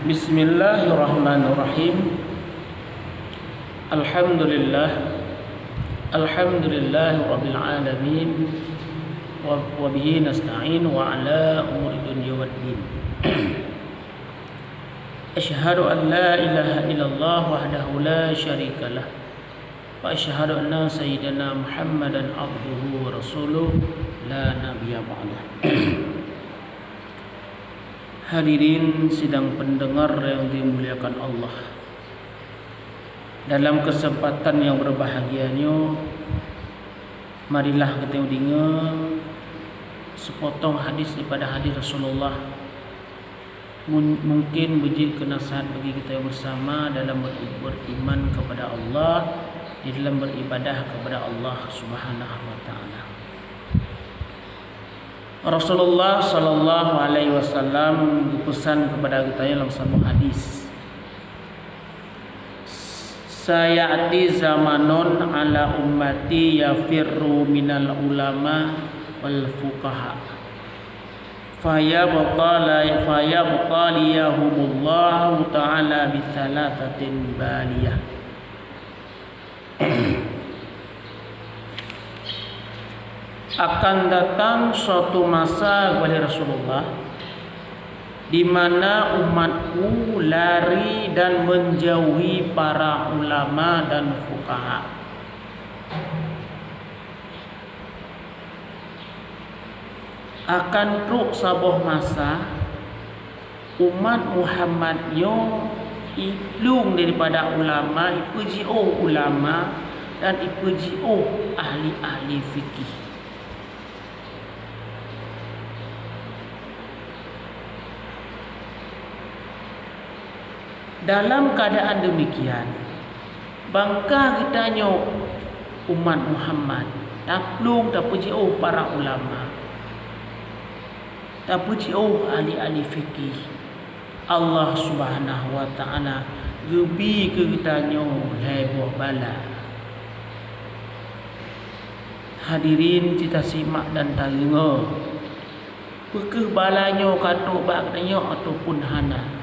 Bismillahirrahmanirrahim. Alhamdulillahirabbil alamin wa bihi nasta'in wa ala umuri dunya waddin. Asyhadu an la ilaha illallah wahdahu la syarikalah wa asyhadu anna sayyidina Muhammadan abduhu wa rasuluh la nabiyya ba'dah. Hadirin sidang pendengar yang dimuliakan Allah, dalam kesempatan yang berbahagianya, marilah kita dengar sepotong hadis daripada hadis Rasulullah. Mungkin biji nasihat bagi kita bersama dalam beriman kepada Allah, di dalam beribadah kepada Allah Subhanahu wa taala. Rasulullah sallallahu alaihi wasallam berpesan kepada kita dalam sebuah hadis, sayati zamanun ala ummati yafirru minal ulama wal fuqaha fayabqaliyahumullahu ta'ala bithalatatin baliyah. Akan datang suatu masa kepada Rasulullah di mana umatku lari dan menjauhi para ulama dan fuqaha. Akan truk sabuh masa umat Muhammad yo ilung daripada ulama, ipuji'o ulama dan ipuji'o ahli-ahli fikih. Dalam keadaan demikian, bangkah kita nyok umat Muhammad taplung tak puji para ulama, tak puji ahli-ahli fikih. Allah Subhanahu wa taala gebi ke kita nyok heboh bala. Hadirin kita simak dan taringa, pekeh balanyo katuk bak nyok ataupun hana,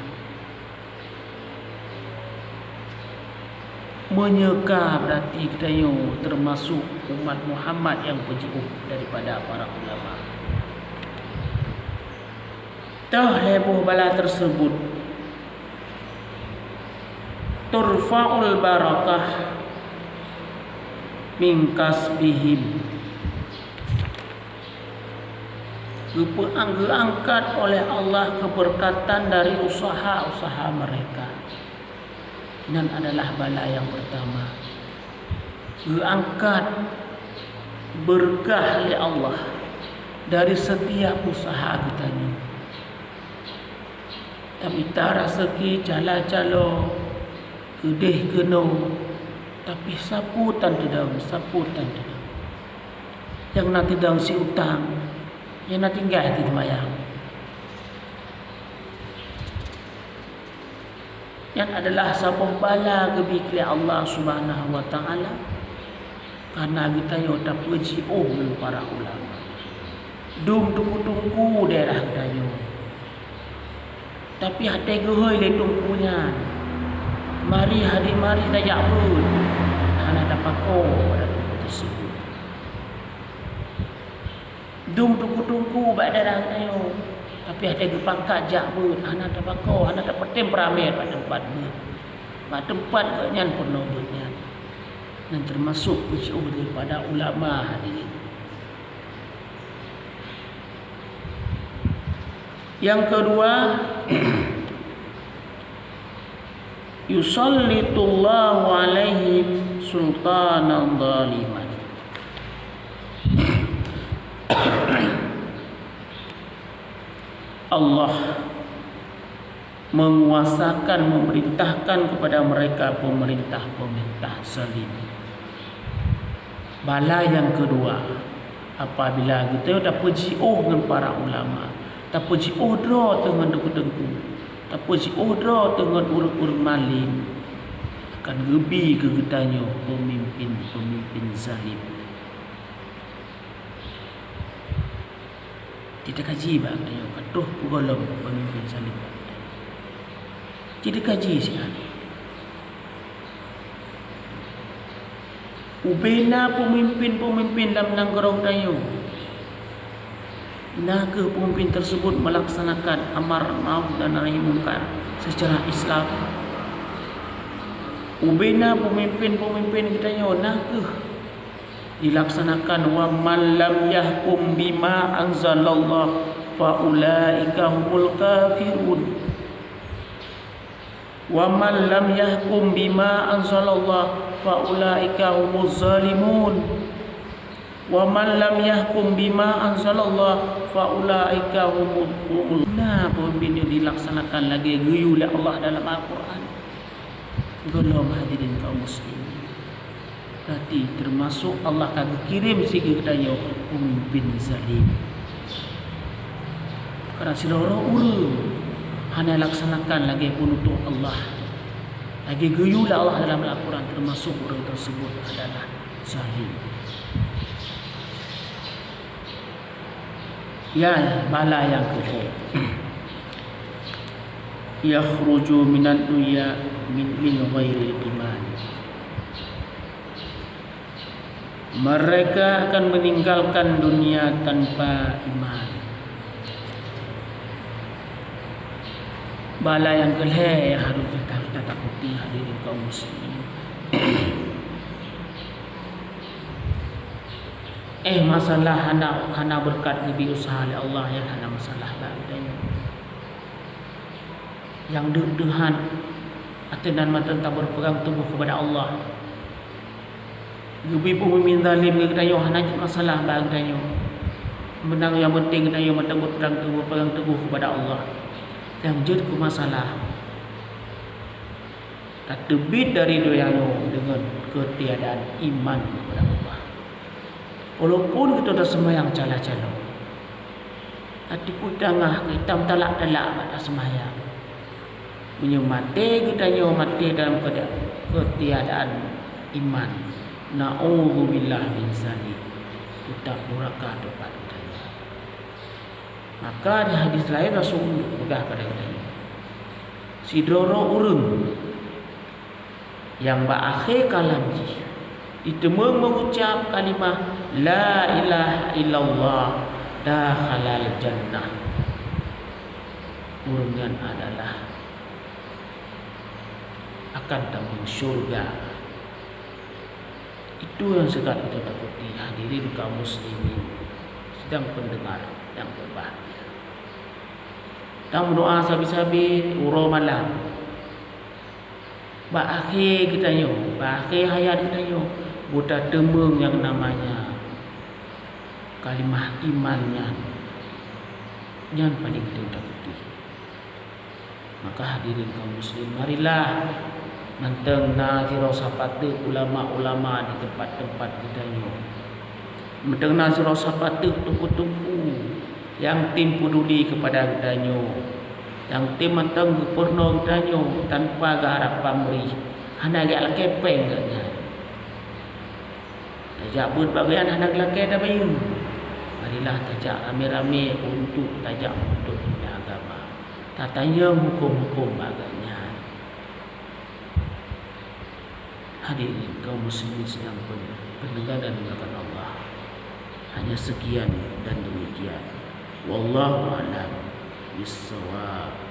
menyeka berarti kita termasuk umat Muhammad yang berjauh daripada para ulama. Tah lebuh bala tersebut turfa'ul barakah min kasbihim, diangkat oleh Allah keberkatan dari usaha-usaha mereka. Dan adalah bala yang pertama, diangkat berkah oleh Allah dari setiap usaha kita ni. Tapi tak rezeki cala-calo kedih keno, tapi saputan tidak. Yang nanti daun si utang, yang nanti tinggal di mayang. Yang adalah sabuh bala gebik Allah Subhanahu wa taala, karena kita yo tak puji dengan para ulama. Dum tungku daerah kita yo. Tapi hati gehoi le tungkunya. Mari tajak pun. Ana dapat pada tungku tersebut. Dum tungku bak daerah kita yo. Tapi ada gepangkat jak pun, anak tak pakau, anak tak petem peramai pada tempat ni. Pada tempat kenyan pun nobutnya. Dan termasuk ujian daripada ulama hadirin. Yang kedua, yusallitullahu alaihim sultanan zaliman. Allah menguasakan, memerintahkan kepada mereka pemerintah zalim. Bala yang kedua, apabila kita tak puji dengan para ulama, tak puji dengan dengku, tak puji dengan urut-urut maling, akan gebi ke kitanya pemimpin zalim. Kita kaji bak kita katuh golong pemimpin zalim bak kita. Jadi kaji sihat. Ubena pemimpin-pemimpin dalam negara Dayu. Naga pemimpin tersebut melaksanakan amar ma'ruf dan nahi munkar secara Islam. Ubena pemimpin-pemimpin kita naga dilaksanakan wa man lam yahkum bima anzalallah fa ulaika humul kafirun. Wa man lam yahkum bima anzalallah fa ulaika humuz zalimun. Wa man lam yahkum bima anzalallah fa ulaika humul. Nah, pemimpin dilaksanakan lagi guyu oleh Allah dalam Al-Quran. Golong hadirin kaum muslimin. Berarti termasuk Allah kagak kirim sigi kedaya pemimpin zalim. Karena siloro urang hanya laksanakan lagi penutup Allah. Lagi guyulah Allah dalam Al-Quran, termasuk orang tersebut adalah zalim. Ya, bala yang kedua. Yakhruju minan dunya min ghairil iman. Mereka akan meninggalkan dunia tanpa iman. Bala yang kelih yang harus kita takuti hadirin kaum muslimin. Masalah hana berkat lebih usaha oleh Allah yang hana masalah bagainya. Yang deg-degan hati dan mata tak berpegang teguh kepada Allah. Lebih pun meminta zalim kedayo hana masalah bagainya. Menang yang penting kedayo mata berpegang teguh kepada Allah. Yang jadi ke masalah tak terbit dari doyanyo dengan ketiadaan iman kepada Allah. Walaupun kita dah sembahyang cala-cala, tapi kita talak pada sembahyang. Menyemati kita mati dalam ketiadaan iman. Na'udzubillah min zalik. Kita neraka depan kita. Maka di hadis lain Rasul pegah pada kita. Sidoro urung yang berakhir kalam itu mengucap kalimah la ilaha illallah dakhalal jannah. Urungan adalah akan tembung syurga. Itu yang sedang kita takuti hadirin kaum muslimin sedang pendengar yang berbahagia. Dan berdoa sabi-sabi uro malam. Berakhir kita berakhir hayat kita buta temung yang namanya kalimah imannya yang paling kita takuti. Maka hadirin kaum muslim, marilah menteng naziro sapatu ulama-ulama di tempat-tempat kita menteng naziro sapatu tumpu-tumpu yang tim peduli kepada kita yang tim menteng purno kita tanpa garap pamrih hanya agak kepeng katanya. Tajak buat bagian anak lelaki dah bayu. Marilah tajak rame-rame untuk tajak untuk agama. Tak tanya hukum-hukum agaknya. Hadirin kaum muslimin sedang pendengar dan mendengarkan Allah. Hanya sekian dan demikian. Wallahu a'lam bissawab.